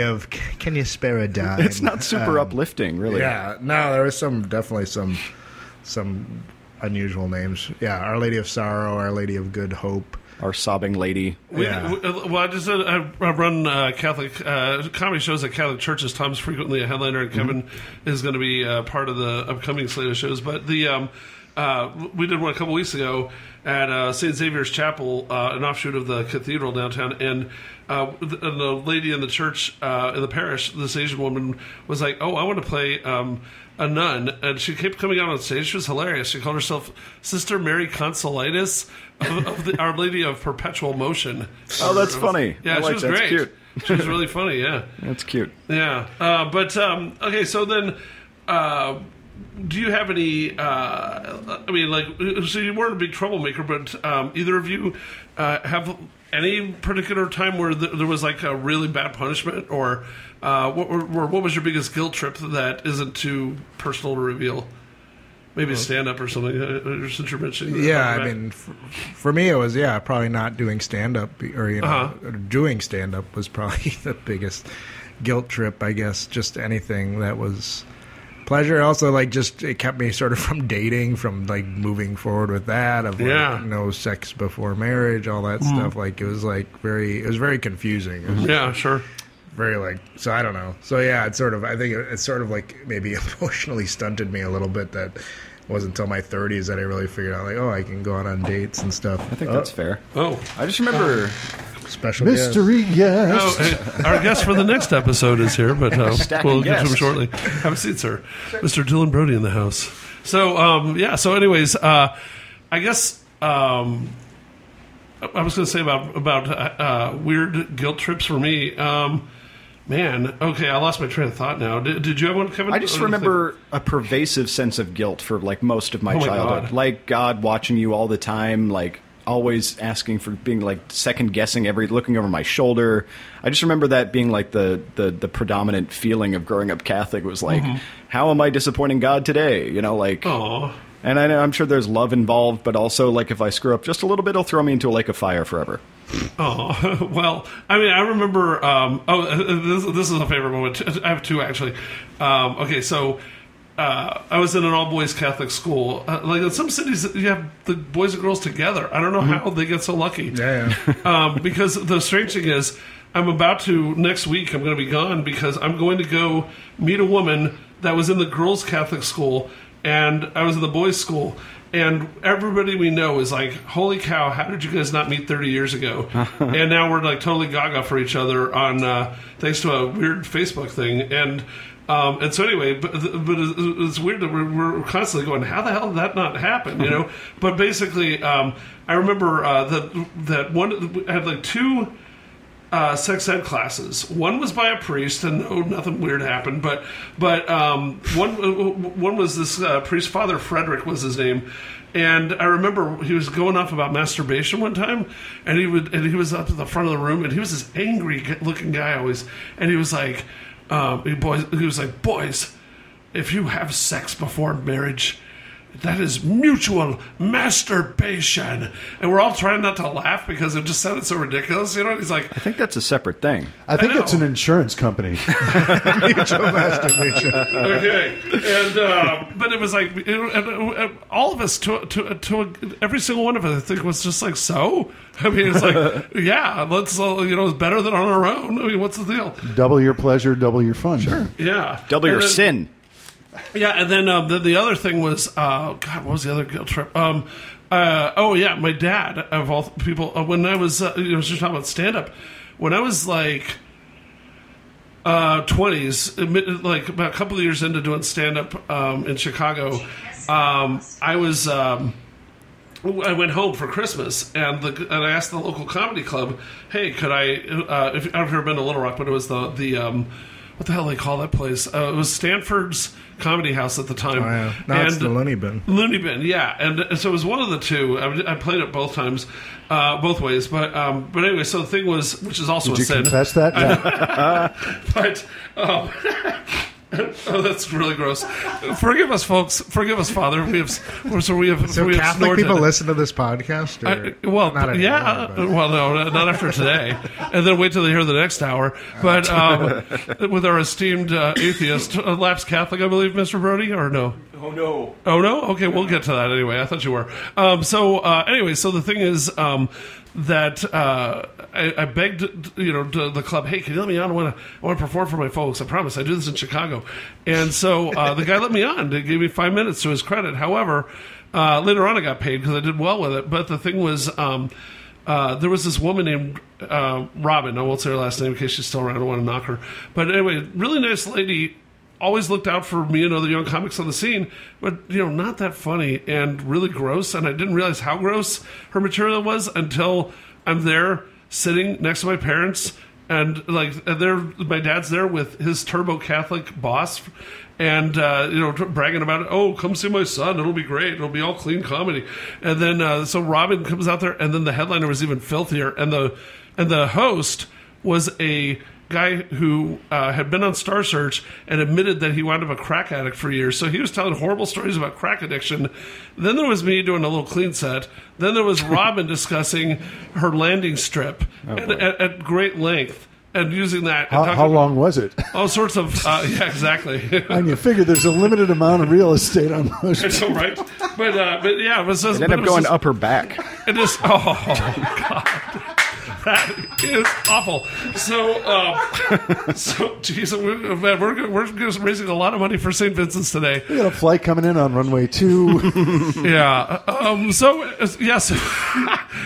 of can you spare a dime? It's not super uplifting, really. Yeah, no, there was definitely some unusual names. Yeah, Our Lady of Sorrow, Our Lady of Good Hope. Our Sobbing Lady. Well, I run Catholic comedy shows at Catholic churches. Tom's frequently a headliner, and Kevin is going to be part of the upcoming slate of shows. But we did one a couple weeks ago at St. Xavier's Chapel, an offshoot of the cathedral downtown, and the lady in the church in the parish, this Asian woman, was like, "Oh, I want to play a nun," and she kept coming out on stage. She was hilarious. She called herself Sister Mary Consolitis of Our Lady of Perpetual Motion. Oh, that's funny. Yeah, she was great. Cute. She was really funny. Yeah, that's cute. Yeah, okay. So then, do you have any? I mean, like, so you weren't a big troublemaker, but either of you have any particular time where there was like a really bad punishment, or what was your biggest guilt trip that isn't too personal to reveal? Maybe stand up or something. Since you're mentioning that. Yeah, I mean, for me it was probably not doing stand up, or doing stand up was probably the biggest guilt trip. I guess just anything that was pleasure. Also, like, just it kept me sort of from dating, from like moving forward with that, of like, no sex before marriage, all that stuff. Like, it was very confusing. Sure. Very like, so I don't know. So yeah, it's sort of, I think it's sort of like maybe emotionally stunted me a little bit. That it wasn't until my 30s that I really figured out, like, oh, I can go out on dates and stuff. I think that's fair. Oh, I just remember special mystery guest. Our guest for the next episode is here, but we'll get to him shortly. Have a seat, sir. Mr. Dylan Brody in the house. So So anyways, I guess. I was going to say about weird guilt trips for me. Man, okay, I lost my train of thought now. Did you have one, Kevin? I just remember a pervasive sense of guilt for like most of my childhood. Like God watching you all the time, like always asking for being like second guessing looking over my shoulder. I just remember that being like the predominant feeling of growing up Catholic. It was like, how am I disappointing God today? You know, like. Aww. And I'm sure there's love involved, but also, like, if I screw up just a little bit, it'll throw me into a lake of fire forever. Oh, well, I mean, I remember, this is a favorite moment. I have two, actually. Okay, so I was in an all-boys Catholic school. Like, in some cities, you have the boys and girls together. I don't know how they get so lucky. Yeah. Because the strange thing is, next week, I'm going to be gone because I'm going to go meet a woman that was in the girls' Catholic school, and I was in the boys' school, and everybody we know is like, holy cow, how did you guys not meet 30 years ago? And now we're like totally gaga for each other on thanks to a weird Facebook thing. And so anyway, but it's weird that we're constantly going, how the hell did that not happen? You know? But basically, I remember that one, I had like two sex ed classes. One was by a priest, and nothing weird happened. But one was this priest, Father Frederick was his name, and I remember he was going off about masturbation one time, and he was up at the front of the room, and he was this angry looking guy always, and he was like, boys, if you have sex before marriage, that is mutual masturbation. And we're all trying not to laugh because it just sounded so ridiculous. You know, he's like, I think that's a separate thing. I think it's an insurance company. Mutual masturbation. Okay. And, but it was like, all of us, to every single one of us, I think was just like, so? I mean, it's like, yeah, let's, it's better than on our own. I mean, what's the deal? Double your pleasure, double your fun. Sure. Yeah. Double your sin. Yeah, and then the other thing was, God, what was the other guilt trip? My dad, of all people, when I was, just talking about stand-up, when I was like 20s, like about a couple of years into doing stand-up in Chicago, I went home for Christmas, and I asked the local comedy club, hey, could I, I've never been to Little Rock, but it was the what the hell do they call that place? It was Stanford's Comedy House at the time. Oh, yeah. Now it's the Looney Bin. Looney Bin, yeah. And so it was one of the two. I played it both times, both ways. But anyway, so the thing was, which is also Did a sin. Did you confess that? Yeah. Oh, that's really gross. Forgive us, folks. Forgive us, Father. We have So Catholic Catholic people listen to this podcast? Or well, not anymore, yeah. but- Well, no, not after today. And then wait till they hear the next hour. But with our esteemed atheist, lapsed Catholic, I believe, Mr. Brody, or no? Oh no. Oh, no? Okay, we'll get to that anyway. I thought you were. Anyway, so the thing is that I begged, the club, hey, can you let me on? I want to perform for my folks. I promise. I do this in Chicago. And so the guy let me on. They gave me 5 minutes to his credit. However, later on I got paid because I did well with it. But the thing was, there was this woman named Robin. I won't say her last name in case she's still around. I don't want to knock her. But anyway, really nice lady. Always looked out for me and other young comics on the scene, but not that funny and really gross. And I didn't realize how gross her material was until I'm there sitting next to my parents, and my dad's there with his turbo Catholic boss, and bragging about it. Oh, come see my son; it'll be great. It'll be all clean comedy. And then so Robin comes out there, and then the headliner was even filthier, and the host was a guy who had been on Star Search and admitted that he wound up a crack addict for years. So he was telling horrible stories about crack addiction. Then there was me doing a little clean set. Then there was Robin discussing her landing strip at great length and using that. How long was it? All sorts of, yeah, exactly. And you figure there's a limited amount of real estate on those. I know, right? But yeah, it was just, It ended up going up her back. It just, oh, God. That is awful. So, geez, we're just raising a lot of money for St. Vincent's today. We got a flight coming in on runway 2. Yeah. Yes.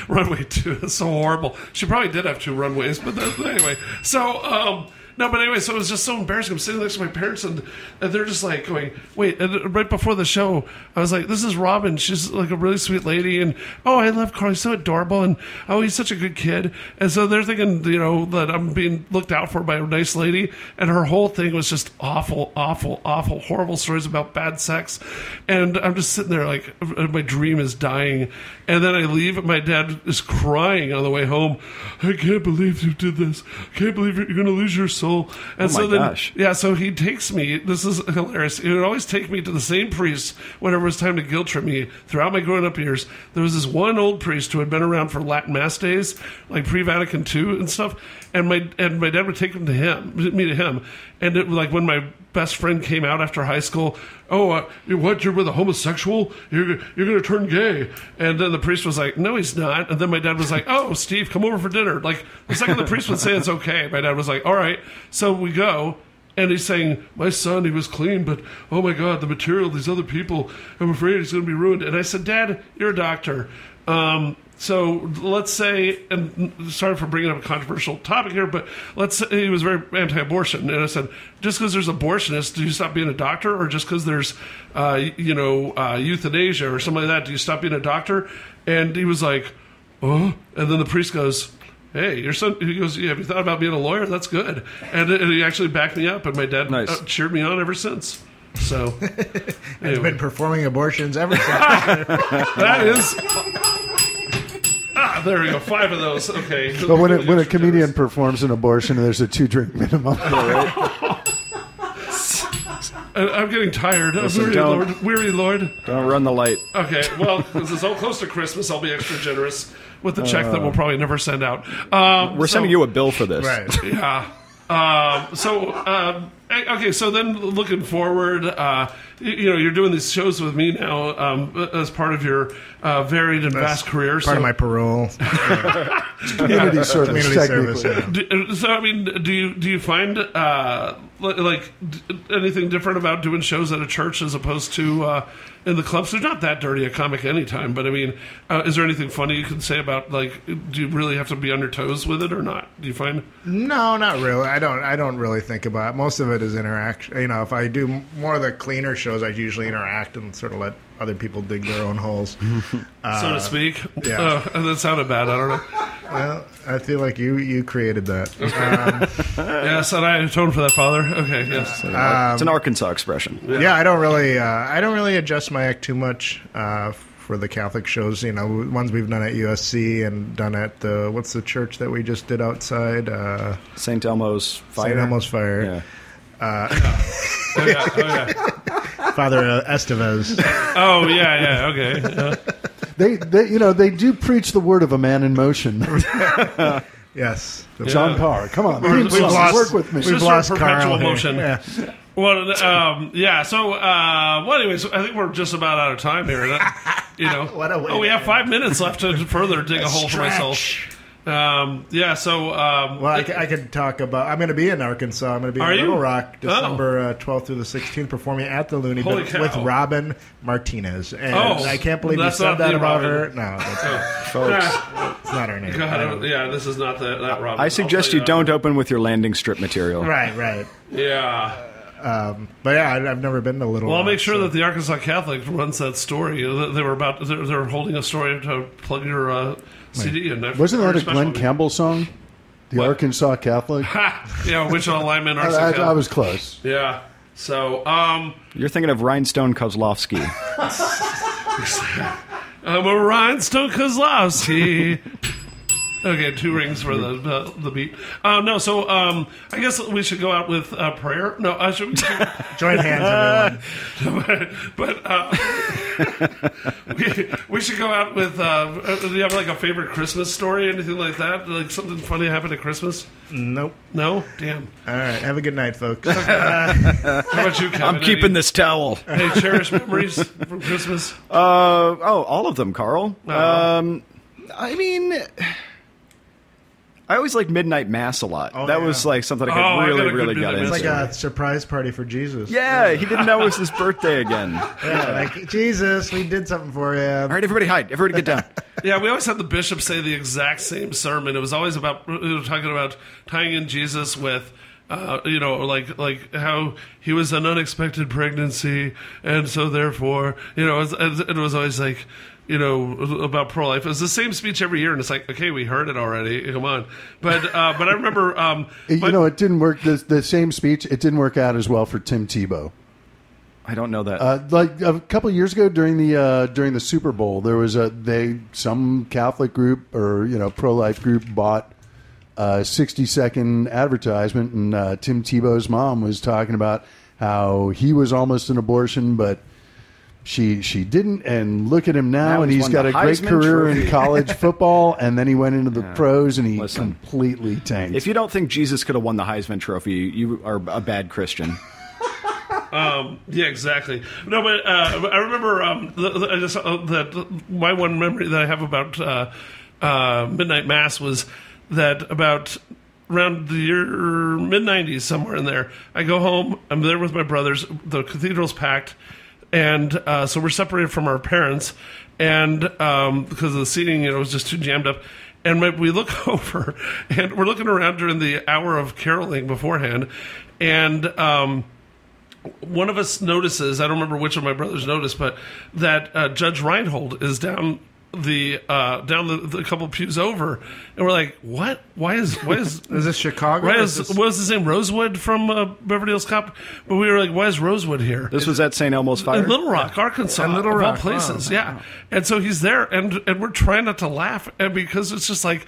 Runway 2 is so horrible. She probably did have 2 runways, but anyway. So, no, but anyway, so it was just so embarrassing. I'm sitting next to my parents, and they're just like going, wait. And right before the show, I was like, this is Robin. She's like a really sweet lady. And, oh, I love Carl. He's so adorable. And, oh, he's such a good kid. And so they're thinking, that I'm being looked out for by a nice lady. And her whole thing was just awful, awful, awful, horrible stories about bad sex. And I'm just sitting there like, my dream is dying. And then I leave, and my dad is crying on the way home. I can't believe you did this. I can't believe you're going to lose your soul. And gosh. Yeah, so he takes me. This is hilarious. He would always take me to the same priest whenever it was time to guilt trip me. Throughout my growing up years, there was this one old priest who had been around for Latin Mass days, like pre-Vatican II and stuff. And my dad would take me to him. And it, like when my best friend came out after high school, oh, what? You're with a homosexual? You're going to turn gay? And then the priest was like, no, he's not. And then my dad was like, oh, Steve, come over for dinner. Like the second the priest would say it's okay, my dad was like, all right. So we go. And he's saying, my son, he was clean, but oh my God, the material, these other people, I'm afraid he's going to be ruined. And I said, Dad, you're a doctor. So let's say, and sorry for bringing up a controversial topic here, but let's say he was very anti-abortion. And I said, just because there's abortionists, do you stop being a doctor? Or just because there's, euthanasia or something like that, do you stop being a doctor? And he was like, oh. And then the priest goes, hey, your son, he goes, yeah, have you thought about being a lawyer? That's good. And he actually backed me up, and my dad cheered me on ever since. So, He's been performing abortions ever since. That is... there we go. 5 of those. Okay. But when a comedian performs an abortion, there's a 2-drink minimum. I'm getting tired. Listen, Weary Lord. Don't run the light. Okay. Well, because it's so close to Christmas, I'll be extra generous with the check that we'll probably never send out. We're sending you a bill for this. Right. Yeah. Okay, so then looking forward, you're doing these shows with me now as part of your varied and vast career. Part of my parole. Community service, Community technically. service, yeah. So, I mean, do you find like anything different about doing shows at a church as opposed to in the clubs? They're not that dirty a comic anytime, but I mean, is there anything funny you can say about, like, do you really have to be on your toes with it or not? Do you find? No, not really. I don't really think about it. Most of it is interaction. If I do more of the cleaner shows, I usually interact and sort of let other people dig their own holes, so to speak. Yeah. That sounded bad. I don't know. Well, I feel like you created that. Yes, and I atone for that, Father. Okay, yes. It's an Arkansas expression. Yeah, I don't really adjust my act too much for the Catholic shows. Ones we've done at USC and done at what's the church that we just did outside? St. Elmo's Fire. St. Elmo's Fire. Yeah. Oh, yeah. Father Estevez. Oh, yeah, okay. They do preach the word of a man in motion. Yes. John Parr, come on, We've lost- work with me. It's just lost perpetual Carl here. motion. Yeah. Well, so, anyways, I think we're just about out of time here. What a way we to have end. 5 minutes left to further dig a hole for myself. Well, I could talk about. I'm going to be in Arkansas. I'm going to be Are in you? Little Rock, December 12th through the 16th, performing at the Looney Holy Bin cow. with Robin Martinez. And Oh, I can't believe you that's said not that the about Robin. her. No, that's Folks, it's not her name. God, yeah, this is not that Robin. I suggest you don't open with your landing strip material. Right. Yeah. But yeah, I've never been to Little Well, Rock. I'll make sure that the Arkansas Catholic runs that story. They're holding a story to plug your CD in. Wasn't that a Special Glenn meeting. Campbell song? The What? Arkansas Catholic. Yeah, Wichita Lineman. I was close. Yeah. So, You're thinking of Rhinestone Kozlovsky. I'm a Rhinestone Kozlowski. Okay, 2 rings for the beat. No, so I guess we should go out with prayer. No, I should. Join hands, everyone. but we should go out with. Do you have like a favorite Christmas story, anything like that? Like something funny happened at Christmas? Nope. No, damn. All right. Have a good night, folks. How about you, Kevin? I'm keeping this towel. Any cherished memories from Christmas? All of them, Carl. I mean, I always liked Midnight Mass a lot. Oh, that yeah. was like something I Oh, I could got a really good got Midnight into. It's like a surprise party for Jesus. Yeah, he didn't know it was his birthday again. Yeah, like, Jesus, we did something for you. All right, everybody hide. Everybody get down. Yeah, we always had the bishop say the exact same sermon. It was always about talking about tying in Jesus with, like how he was an unexpected pregnancy, and so therefore, it was always like, about pro-life. It was the same speech every year, and it's like, okay, we heard it already. Come on, but I remember, It didn't work. The same speech. It didn't work out as well for Tim Tebow. I don't know that. Like a couple of years ago during the Super Bowl, there was some Catholic group or pro-life group bought a 60-second advertisement, and Tim Tebow's mom was talking about how he was almost an abortion, but she didn't, and look at him now, and he's he's won got the a great Heisman career Trophy. in college football, and then he went into the pros, and he Listen. completely tanked. If you don't think Jesus could have won the Heisman Trophy, you are a bad Christian. yeah, exactly. No, but I remember that my one memory that I have about Midnight Mass was that about around the year mid-90s, somewhere in there, I go home, I'm there with my brothers, the cathedral's packed, and so we're separated from our parents, and because of the seating, it was just too jammed up. And we look over, and we're looking around during the hour of caroling beforehand, and one of us notices, I don't remember which of my brothers noticed, but that Judge Reinhold is down the couple pews over, and we're like, what? Why is Is this Chicago? Why Or is, is this- what was his name? Rosewood from Beverly Hills Cop? But we were like, why is Rosewood here? This was at St. Elmo's Fire? In Little Rock, Arkansas, In Little of all Rock, places, wow. yeah. And so he's there, and we're trying not to laugh, and because it's just like,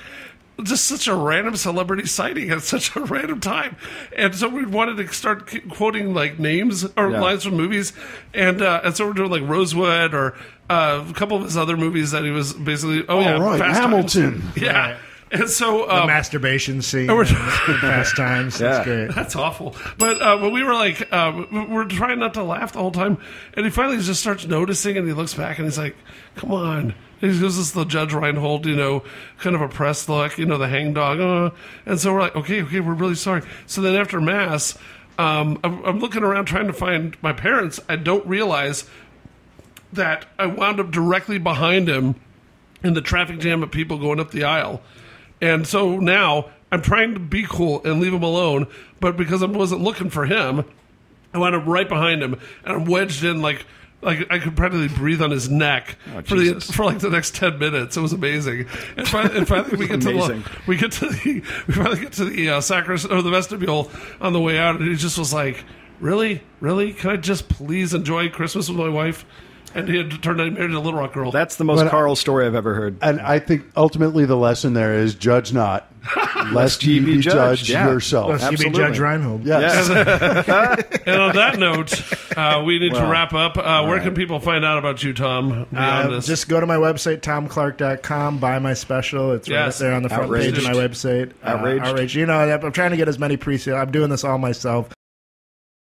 just such a random celebrity sighting at such a random time, and so we wanted to start quoting like names or Yeah. lines from movies, and so we're doing like Rosewood or a couple of his other movies that he was basically right, Fast Hamilton. Times. Yeah. Right. And so the masturbation scene we're- in Fast Times. That's Yeah. great. that's awful. But we were like, we're trying not to laugh the whole time. And he finally just starts noticing, and he looks back, and he's like, come on. He goes, this is the Judge Reinhold, kind of oppressed look, the hangdog. And so we're like, okay, we're really sorry. So then after Mass, I'm looking around trying to find my parents. I don't realize that I wound up directly behind him in the traffic jam of people going up the aisle. And so now I'm trying to be cool and leave him alone, but because I wasn't looking for him, I wound up right behind him, and I'm wedged in like I could practically breathe on his neck Jesus. for like the next 10 minutes. It was amazing. And finally we get amazing. we finally get to the sacristy or the vestibule on the way out, and he just was like, "Really, can I just please enjoy Christmas with my wife?" And he had turned out married a Little Rock girl. That's the most But- Carl story I've ever heard. And I think ultimately the lesson there is judge not. lest ye be judged Yeah. yourself. Lest you be Absolutely. Judge Reinhold. Yes. And on that note, we need to wrap up. Where can people find out about you, Tom, beyond this? Just go to my website, tomclark.com, buy my special. It's right up there on the front page of my website. Outraged. Outraged. You know, I'm trying to get as many pre-sales. I'm doing this all myself.